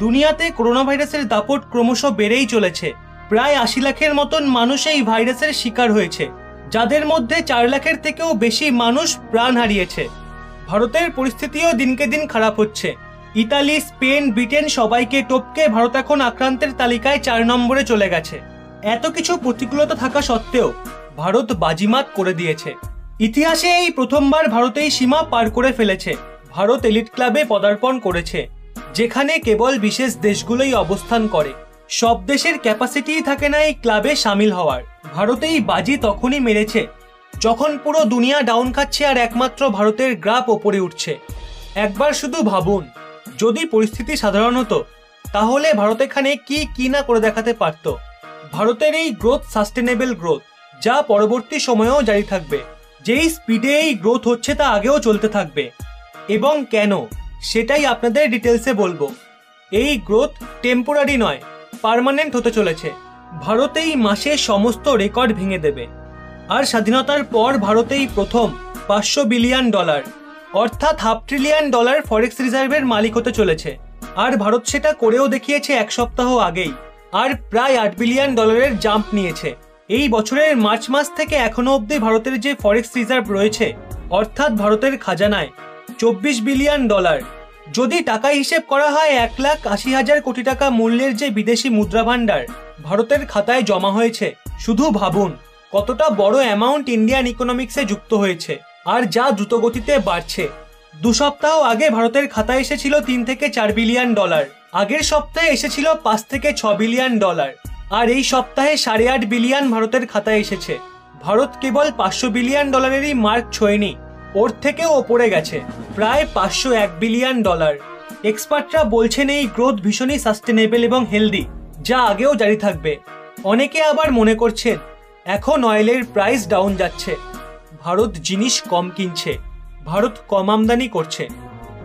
দুনিয়াতে করোনা ভাইরাসের দাপট ক্রমশ বেড়েই চলেছে। প্রায় ৮০ লাখের মতন মানুষ এই ভাইরাসের শিকার হয়েছে, যাদের মধ্যে ৪ লাখের থেকেও বেশি মানুষ প্রাণ হারিয়েছে। ভারতের পরিস্থিতিও দিনকে দিন খারাপ হচ্ছে। ইতালি, স্পেন, ব্রিটেন সবাইকে টপকে ভারত এখন আক্রান্তের তালিকায় ৪ নম্বরে চলে গেছে। এত কিছু প্রতিকূলতা থাকা সত্ত্বেও ভারত বাজিমাত করে দিয়েছে। ইতিহাসে এই প্রথমবার ভারত এই সীমা পার করে ফেলেছে। ভারত এলিট ক্লাবে পদার্পণ করেছে, যেখানে কেবল বিশেষ দেশগুলোই অবস্থান করে। সব দেশের ক্যাপাসিটিই থাকে না এই ক্লাবে সামিল হওয়ার। ভারত এই বাজি তখনই মেরেছে যখন পুরো দুনিয়া ডাউন খাচ্ছে আর একমাত্র ভারতের গ্রাফ ওপরে উঠছে। একবার শুধু ভাবুন, যদি পরিস্থিতি সাধারণ হতো তাহলে ভারত এখানে কি না করে দেখাতে পারত। ভারতের এই গ্রোথ সাস্টেনেবল গ্রোথ, যা পরবর্তী সময়েও জারি থাকবে। যেই স্পিডে এই গ্রোথ হচ্ছে তা আগেও চলতে থাকবে। এবং কেন, সেটাই আপনাদের ডিটেলসে বলবো। এই গ্রোথ টেম্পোরারি নয়, পার্মানেন্ট হতে চলেছে। ভারত এই মাসে সমস্ত রেকর্ড ভেঙে দেবে। আর স্বাধীনতার পর ভারত এই প্রথম $500 বিলিয়ন অর্থাৎ $500 ট্রিলিয়ন ফরেক্স রিজার্ভের মালিক হতে চলেছে। আর ভারত সেটা করেও দেখিয়েছে এক সপ্তাহ আগেই। আর প্রায় $8 বিলিয়ন জাম্প নিয়েছে। এই বছরের মার্চ মাস থেকে এখনো অবধি ভারতের যে ফরেক্স রিজার্ভ রয়েছে, অর্থাৎ ভারতের খাজানায় $24 বিলিয়ন। যদি টাকা হিসেব করা হয় 1,80,000 কোটি টাকা মূল্যের যে বিদেশি মুদ্রা ভান্ডার ভারতের খাতায় জমা হয়েছে, শুধু ভাবুন কতটা বড় অ্যামাউন্ট ইন্ডিয়ান ইকোনমিক্সে যুক্ত হয়েছে আর যা দ্রুতগতিতে বাড়ছে। 2 সপ্তাহ আগে ভারতের খাতায় এসেছিল $3 থেকে $4 বিলিয়ন, আগের সপ্তাহে এসেছিল $5 থেকে $6 বিলিয়ন, আর এই সপ্তাহে $8.5 বিলিয়ন ভারতের খাতায় এসেছে। ভারত কেবল $500 বিলিয়ন মার্ক ছোঁয়নি, ওর থেকেও ওপরে গেছে, প্রায় $501 বিলিয়ন। এক্সপার্টরা বলছেন এই গ্রোথ ভীষণই সাস্টেনেবল এবং হেলদি, যা আগেও জারি থাকবে। অনেকে আবার মনে করছেন এখন অয়েলের প্রাইস ডাউন যাচ্ছে, ভারত জিনিস কম কিনছে, ভারত কম আমদানি করছে,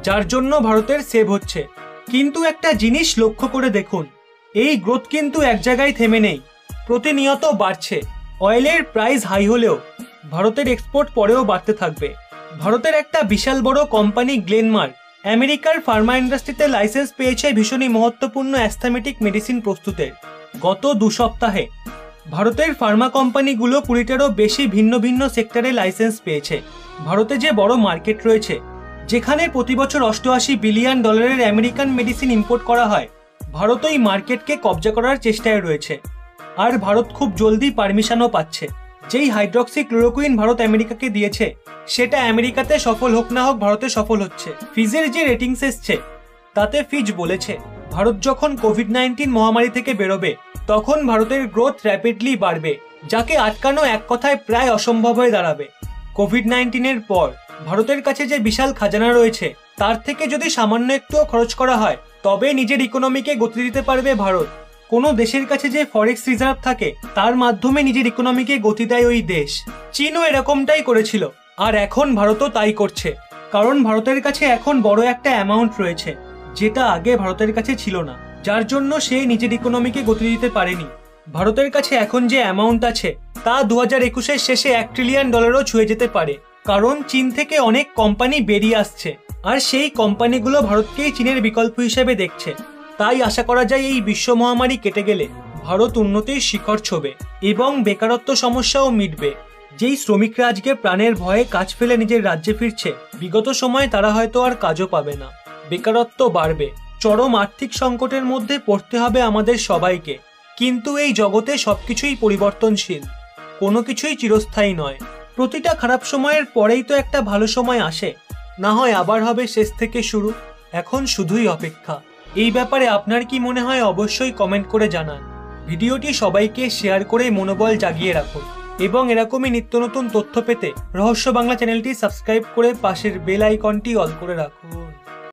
যার জন্য ভারতের সেভ হচ্ছে। কিন্তু একটা জিনিস লক্ষ্য করে দেখুন, এই গ্রোথ কিন্তু এক জায়গায় থেমে নেই, প্রতিনিয়ত বাড়ছে। অয়েলের প্রাইস হাই হলেও ভারতের এক্সপোর্ট পরেও বাড়তে থাকবে। ভারতের একটা বিশাল বড় কোম্পানি গ্লেনমার্ক আমেরিকার ফার্মা ইন্ডাস্ট্রিতে লাইসেন্স পেয়েছে ভীষণই মহত্বপূর্ণ অ্যাস্থেমেটিক মেডিসিন প্রস্তুতের। গত 2 সপ্তাহে ভারতের ফার্মা কোম্পানিগুলো 20টারও বেশি ভিন্ন ভিন্ন সেক্টরে লাইসেন্স পেয়েছে। ভারতে যে বড় মার্কেট রয়েছে, যেখানে প্রতি বছর $88 বিলিয়ন আমেরিকান মেডিসিন ইম্পোর্ট করা হয়, ভারত ওই মার্কেটকে কবজা করার চেষ্টায় রয়েছে। আর ভারত খুব জলদি পারমিশনও পাচ্ছে। যেই হাইড্রক্সি ক্লোরোকুইন ভারত আমেরিকাকে দিয়েছে, সেটা আমেরিকাতে সফল হোক না হোক ভারতে সফল হচ্ছে। ফিজের যে রেটিংস এসছে, তাতে ফিজ বলেছে ভারত যখন কোভিড-19 মহামারী থেকে বেরোবে তখন ভারতের গ্রোথ র্যাপিডলি বাড়বে, যাকে আটকানো এক কথায় প্রায় অসম্ভব হয়ে দাঁড়াবে। কোভিড-19 পর ভারতের কাছে যে বিশাল খাজানা রয়েছে, তার থেকে যদি সামান্য একটুও খরচ করা হয় তবে নিজের ইকোনমিকে গতি দিতে পারবে ভারত। কোনো দেশের কাছে যে ফরেক্স রিজার্ভ থাকে, তার মাধ্যমে নিজের ইকোনমিকে গতি দেয় ওই দেশ। চীনও এরকমটাই করেছিল, আর এখন ভারতও তাই করছে। কারণ ভারতের কাছে এখন বড় একটা অ্যামাউন্ট রয়েছে, যেটা আগে ভারতের কাছে ছিল না, যার জন্য সে নিজের ইকোনমিকে গতি দিতে পারেনি। ভারতের কাছে এখন যে অ্যামাউন্ট আছে তা 2021-এর শেষে $1 ট্রিলিয়ন ছুঁয়ে যেতে পারে। কারণ চীন থেকে অনেক কোম্পানি বেরিয়ে আসছে, আর সেই কোম্পানিগুলো ভারতকেই চীনের বিকল্প হিসেবে দেখছে। তাই আশা করা যায় এই বিশ্ব মহামারী কেটে গেলে ভারত উন্নতির শিখর ছোঁবে এবং বেকারত্ব সমস্যাও মিটবে। যেই শ্রমিকরা আজকে প্রাণের ভয়ে কাজ ফেলে নিজের রাজ্যে ফিরছে, বিগত সময়ে তারা হয়তো আর কাজও পাবে না, বেকারত্ব বাড়বে। চরম আর্থিক সংকটের মধ্যে পড়তে হবে আমাদের সবাইকে। কিন্তু এই জগতে সবকিছুই পরিবর্তনশীল, কোনো কিছুই চিরস্থায়ী নয়। প্রতিটা খারাপ সময়ের পরেই তো একটা ভালো সময় আসে, না হয় আবার হবে শেষ থেকে শুরু। এখন শুধুই অপেক্ষা। এই ব্যাপারে আপনার কি মনে হয় অবশ্যই কমেন্ট করে জানান। ভিডিওটি সবাইকে শেয়ার করে মনোবল জাগিয়ে রাখুন এবং এরকমই নিত্য নতুন তথ্য পেতে রহস্য বাংলা চ্যানেলটি সাবস্ক্রাইব করে পাশের বেল আইকনটি অল করে রাখুন।